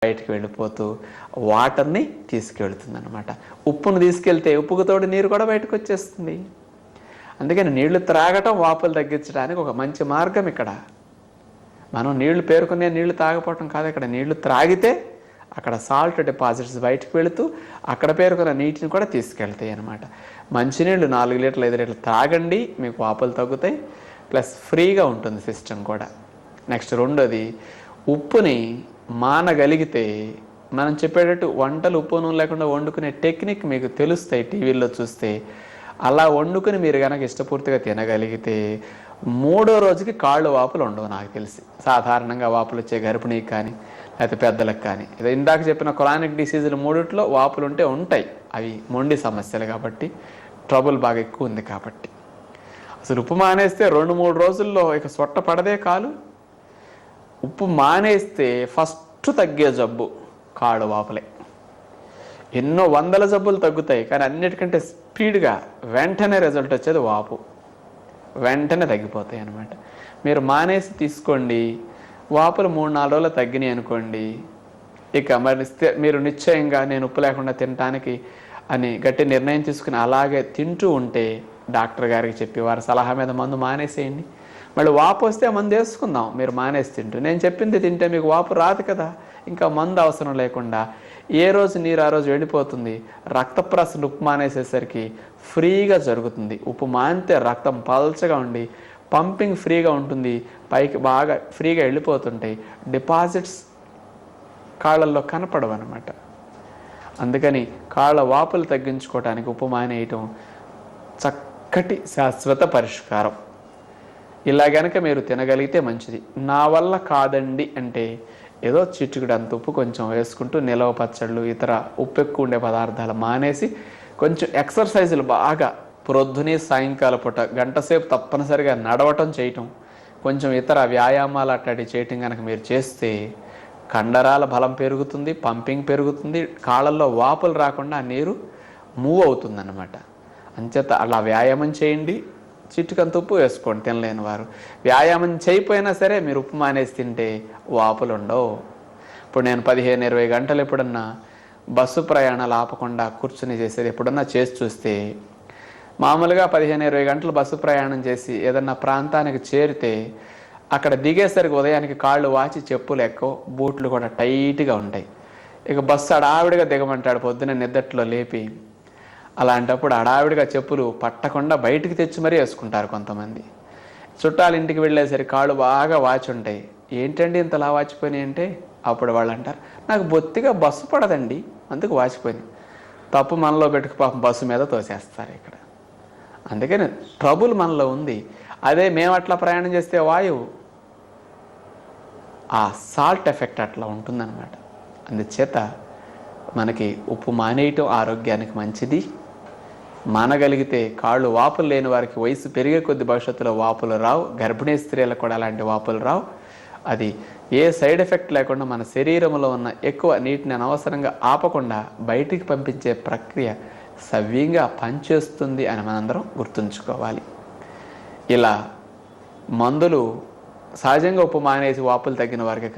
బయటికి వెళ్ళిపోతూ వాటర్ని తీసుకెళ్తుంది అనమాట. ఉప్పును తీసుకెళ్తే ఉప్పుకు తోడు నీరు కూడా బయటకు వచ్చేస్తుంది. అందుకని నీళ్లు త్రాగటం వాపులు తగ్గించడానికి ఒక మంచి మార్గం. ఇక్కడ మనం నీళ్లు పేరుకునే నీళ్లు తాగపోవటం కాదు, ఇక్కడ నీళ్లు త్రాగితే అక్కడ సాల్ట్ డిపాజిట్స్ బయటకు వెళుతూ అక్కడ పేరుకున్న నీటిని కూడా తీసుకెళ్తాయి అన్నమాట. మంచినీళ్ళు 4 లీటర్లు 5 లీటర్లు తాగండి, మీకు వాపులు తగ్గుతాయి, ప్లస్ ఫ్రీగా ఉంటుంది సిస్టమ్ కూడా. నెక్స్ట్ రెండోది, ఉప్పుని మానగలిగితే మనం చెప్పేటట్టు వంటలు ఉప్పు నూనె లేకుండా వండుకునే టెక్నిక్ మీకు తెలుస్తాయి టీవీల్లో చూస్తే. అలా వండుకుని మీరు కనుక ఇష్టపూర్తిగా తినగలిగితే 3వ రోజుకి కాళ్ళు వాపులు ఉండవు నాకు తెలిసి. సాధారణంగా వాపులు వచ్చే గర్భిణీకి కానీ లేకపోతే పెద్దలకు కానీ, ఇందాక చెప్పిన క్రానిక్ డిసీజులు 3ట్లో వాపులు ఉంటాయి. అవి మొండి సమస్యలు కాబట్టి, ట్రబుల్ బాగా ఎక్కువ ఉంది కాబట్టి. అసలు ఉప్పు మానేస్తే 2-3 రోజుల్లో ఇక సొట్ట పడదే కాలు. ఉప్పు మానేస్తే ఫస్ట్ తగ్గే జబ్బు కాళ్ళు వాపులే. ఎన్నో వందల జబ్బులు తగ్గుతాయి, కానీ అన్నిటికంటే స్పీడ్గా వెంటనే రిజల్ట్ వచ్చేది వాపు. వెంటనే తగ్గిపోతాయి అన్నమాట. మీరు మానేసి తీసుకోండి, వాపులు 3-4 రోజులు తగ్గినాయి అనుకోండి, ఇక మరి మీరు నిశ్చయంగా నేను ఉప్పు లేకుండా తినటానికి అని గట్టి నిర్ణయం తీసుకుని అలాగే తింటూ ఉంటే డాక్టర్ గారికి చెప్పి వారి సలహా మీద మందు మానేసేయండి. మళ్ళీ వాపు వస్తే మందు వేసుకుందాం. మీరు మానేసి తింటూ నేను చెప్పింది తింటే మీకు వాపు రాదు కదా, ఇంకా మందు అవసరం లేకుండా ఏ రోజు నీరు ఆ రోజు వెళ్ళిపోతుంది. రక్త ప్రసరణ ఉప్పు మానేసేసరికి ఫ్రీగా జరుగుతుంది. ఉప్పు మానితే రక్తం పల్చగా ఉండి పంపింగ్ ఫ్రీగా ఉంటుంది, పైకి బాగా ఫ్రీగా వెళ్ళిపోతుంటాయి, డిపాజిట్స్ కాళ్ళల్లో కనపడవు అనమాట. అందుకని కాళ్ళ వాపులు తగ్గించుకోవడానికి ఉప్పు మానేయటం చక్కటి శాశ్వత పరిష్కారం. ఇలా గనక మీరు తినగలిగితే మంచిది. నా వల్ల కాదండి అంటే ఏదో చిటికెడు అంత ఉప్పు కొంచెం వేసుకుంటూ నిలవ పచ్చళ్ళు ఇతర ఉప్పు ఎక్కువ ఉండే పదార్థాలు మానేసి కొంచెం ఎక్సర్సైజులు బాగా ప్రొద్దునే సాయంకాల పూట గంట సేపు తప్పనిసరిగా నడవటం చేయటం, కొంచెం ఇతర వ్యాయామాలు అట్లాంటివి చేయటం కనుక మీరు చేస్తే కండరాల బలం పెరుగుతుంది, పంపింగ్ పెరుగుతుంది, కాళ్ళల్లో వాపులు రాకుండా ఆ నీరు మూవ్ అవుతుంది అన్నమాట. అంచేత అలా వ్యాయామం చేయండి, చిట్టుకంత ఉప్పు వేసుకోండి తినలేని వారు. వ్యాయామం చేయకపోయినా సరే మీరు ఉప్పు మానేసి తింటే వాపులు ఉండవు. ఇప్పుడు నేను 15-20 గంటలు ఎప్పుడన్నా బస్సు ప్రయాణాలు ఆపకుండా కూర్చుని చేసేది ఎప్పుడన్నా చేసి చూస్తే, మామూలుగా 15-20 గంటలు బస్సు ప్రయాణం చేసి ఏదన్నా ప్రాంతానికి చేరితే అక్కడ దిగేసరికి ఉదయానికి కాళ్ళు వాచి చెప్పులు ఎక్కువ, బూట్లు కూడా టైట్గా ఉంటాయి. ఇక బస్సు అడావిడిగా దిగమంటాడు పొద్దున నిద్దట్లో లేపి. అలాంటప్పుడు అడావిడిగా చెప్పులు పట్టకుండా బయటికి తెచ్చి మరీ వేసుకుంటారు కొంతమంది. చుట్టాలు ఇంటికి వెళ్ళేసరికి కాళ్ళు బాగా వాచి ఉంటాయి. ఏంటండి ఇంతలా వాచిపోయినాయి అంటే అప్పుడు వాళ్ళు అంటారు, నాకు బొత్తిగా బస్సు పడదండి అందుకు వాచిపోయింది. తప్పు మనలో పెట్టుకు పాపం బస్సు మీద తోసేస్తారు ఇక్కడ. అందుకని ట్రబుల్ మనలో ఉంది. అదే మేము అట్లా ప్రయాణం చేస్తే వాయువు ఆ సాల్ట్ ఎఫెక్ట్ అట్లా ఉంటుందన్నమాట. అందుచేత మనకి ఉప్పు మానేయటం ఆరోగ్యానికి మంచిది. మానగలిగితే కాళ్ళు వాపులు లేని వారికి వయసు పెరిగే కొద్ది భవిష్యత్తులో వాపులు రావు. గర్భిణీ స్త్రీలకు కూడా అలాంటి వాపులు రావు. అది ఏ సైడ్ ఎఫెక్ట్ లేకుండా మన శరీరంలో ఉన్న ఎక్కువ నీటిని అనవసరంగా ఆపకుండా బయటికి పంపించే ప్రక్రియ సవ్యంగా పనిచేస్తుంది అని మనందరం గుర్తుంచుకోవాలి. ఇలా మందులు సహజంగా ఉప్పు మానేసి వాపులు తగ్గిన వారికి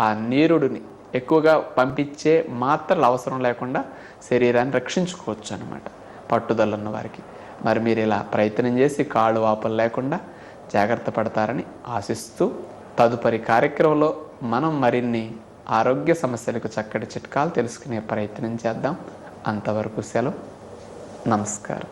ఆ నీరుడిని ఎక్కువగా పంపించే మాత్రలు అవసరం లేకుండా శరీరాన్ని రక్షించుకోవచ్చు అన్నమాట పట్టుదల ఉన్న వారికి. మరి మీరు ఇలా ప్రయత్నం చేసి కాళ్ళు వాపులు లేకుండా జాగ్రత్త పడతారని ఆశిస్తూ తదుపరి కార్యక్రమంలో మనం మరిన్ని ఆరోగ్య సమస్యలకు చక్కటి చిట్కాలు తెలుసుకునే ప్రయత్నం చేద్దాం. అంతవరకు సెలవు. నమస్కారం.